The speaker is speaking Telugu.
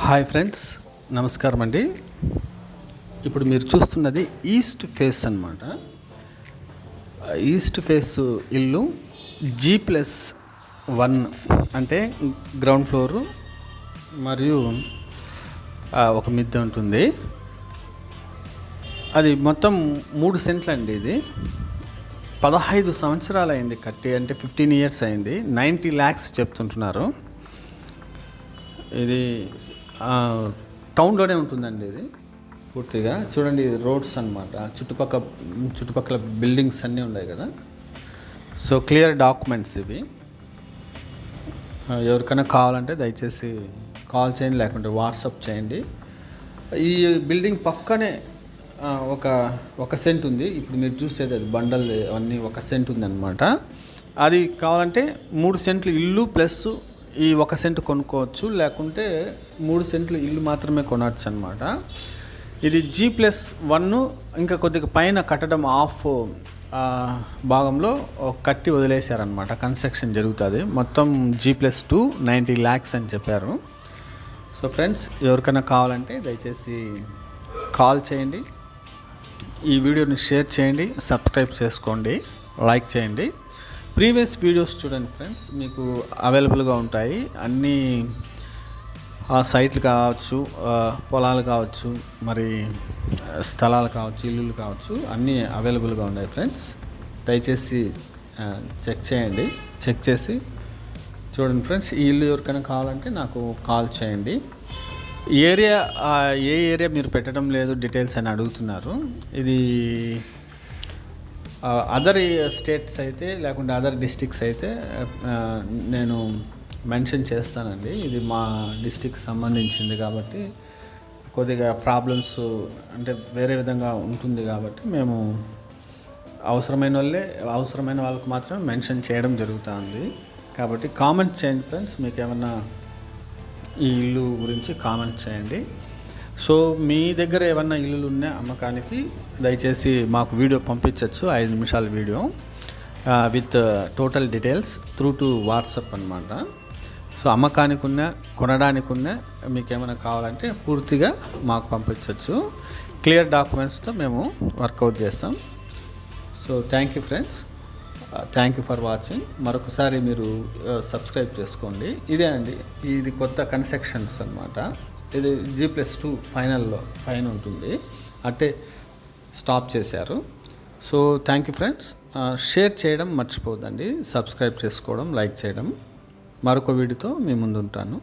హాయ్ ఫ్రెండ్స్, నమస్కారం అండి. ఇప్పుడు మీరు చూస్తున్నది ఈస్ట్ ఫేస్ అన్నమాట. ఈస్ట్ ఫేస్ ఇల్లు G+1 అంటే గ్రౌండ్ ఫ్లోరు మరియు ఒక మిద్దె ఉంటుంది. అది మొత్తం 3 సెంట్లు అండి. ఇది 15 సంవత్సరాలు అయింది కట్టి, అంటే 15 ఇయర్స్ అయింది. 90 lakhs చెప్తుంటున్నారు. ఇది టౌన్లోనే ఉంటుందండి. ఇది పూర్తిగా చూడండి, రోడ్స్ అన్నమాట. చుట్టుపక్కల బిల్డింగ్స్ అన్నీ ఉన్నాయి కదా. సో క్లియర్ డాక్యుమెంట్స్ ఇవి. ఎవరికైనా కావాలంటే దయచేసి కాల్ చేయండి, లేకుంటే వాట్సాప్ చేయండి. ఈ బిల్డింగ్ పక్కనే ఒక సెంట్ ఉంది. ఇప్పుడు మీరు చూసేది అది బండల్ అన్నీ 1 సెంట్ ఉందన్నమాట. అది కావాలంటే 3 సెంట్లు ఇల్లు ప్లస్ ఈ 1 సెంట్ కొనుక్కోవచ్చు, లేకుంటే 3 సెంట్లు ఇల్లు మాత్రమే కొనవచ్చు అనమాట. ఇది G+1 ఇంకా కొద్దిగా పైన కట్టడం ఆఫ్ భాగంలో కట్టి వదిలేశారనమాట. కన్స్ట్రక్షన్ జరుగుతుంది. మొత్తం G+2 90 lakhs అని చెప్పారు. సో ఫ్రెండ్స్, ఎవరికైనా కావాలంటే దయచేసి కాల్ చేయండి, ఈ వీడియోని షేర్ చేయండి, సబ్స్క్రైబ్ చేసుకోండి, లైక్ చేయండి. ప్రీవియస్ వీడియోస్ చూడండి ఫ్రెండ్స్, మీకు అవైలబుల్గా ఉంటాయి. అన్నీ సైట్లు కావచ్చు, పొలాలు కావచ్చు, మరి స్థలాలు కావచ్చు, ఇల్లులు కావచ్చు, అన్నీ అవైలబుల్గా ఉన్నాయి ఫ్రెండ్స్. దయచేసి చెక్ చేయండి, చెక్ చేసి చూడండి ఫ్రెండ్స్. ఈ ఇల్లు ఎవరికైనా కావాలంటే నాకు కాల్ చేయండి. ఏ ఏరియా మీరు పెట్టడం లేదు డీటెయిల్స్ అని అడుగుతున్నారు. ఇది అదర్ స్టేట్స్ అయితే, లేకుంటే అదర్ డిస్ట్రిక్ట్స్ అయితే నేను మెన్షన్ చేస్తానండి. ఇది మా డిస్ట్రిక్ట్ సంబంధించింది కాబట్టి కొద్దిగా ప్రాబ్లమ్స్ అంటే వేరే విధంగా ఉంటుంది కాబట్టి మేము అవసరమైన వాళ్ళకు మాత్రమే మెన్షన్ చేయడం జరుగుతుంది. కాబట్టి కామెంట్ చేయండి ఫ్రెండ్స్, మీకు ఏమన్నా ఈ ఇల్లు గురించి కామెంట్ చేయండి. సో మీ దగ్గర ఏమన్నా ఇల్లులు ఉన్నా అమ్మకానికి దయచేసి మాకు వీడియో పంపించవచ్చు, 5 నిమిషాల video with total details through to WhatsApp అనమాట. సో అమ్మకానికి ఉన్న, కొనడానికి ఉన్న, మీకు ఏమైనా కావాలంటే పూర్తిగా మాకు పంపించవచ్చు. క్లియర్ డాక్యుమెంట్స్తో మేము వర్కౌట్ చేస్తాం. So thank you friends, thank you for watching. మరొకసారి మీరు సబ్స్క్రైబ్ చేసుకోండి. ఇదే అండి, ఇది కొత్త కన్స్ట్రక్షన్స్ అనమాట. ఇది G+2 ఫైనల్లో పైన ఉంటుంది, అంటే స్టాప్ చేశారు. So thank you friends. Share చేయడం మర్చిపోద్దండి, సబ్స్క్రైబ్ చేసుకోవడం, లైక్ చేయడం. మరొక వీడియోతో మీ ముందు ఉంటాను.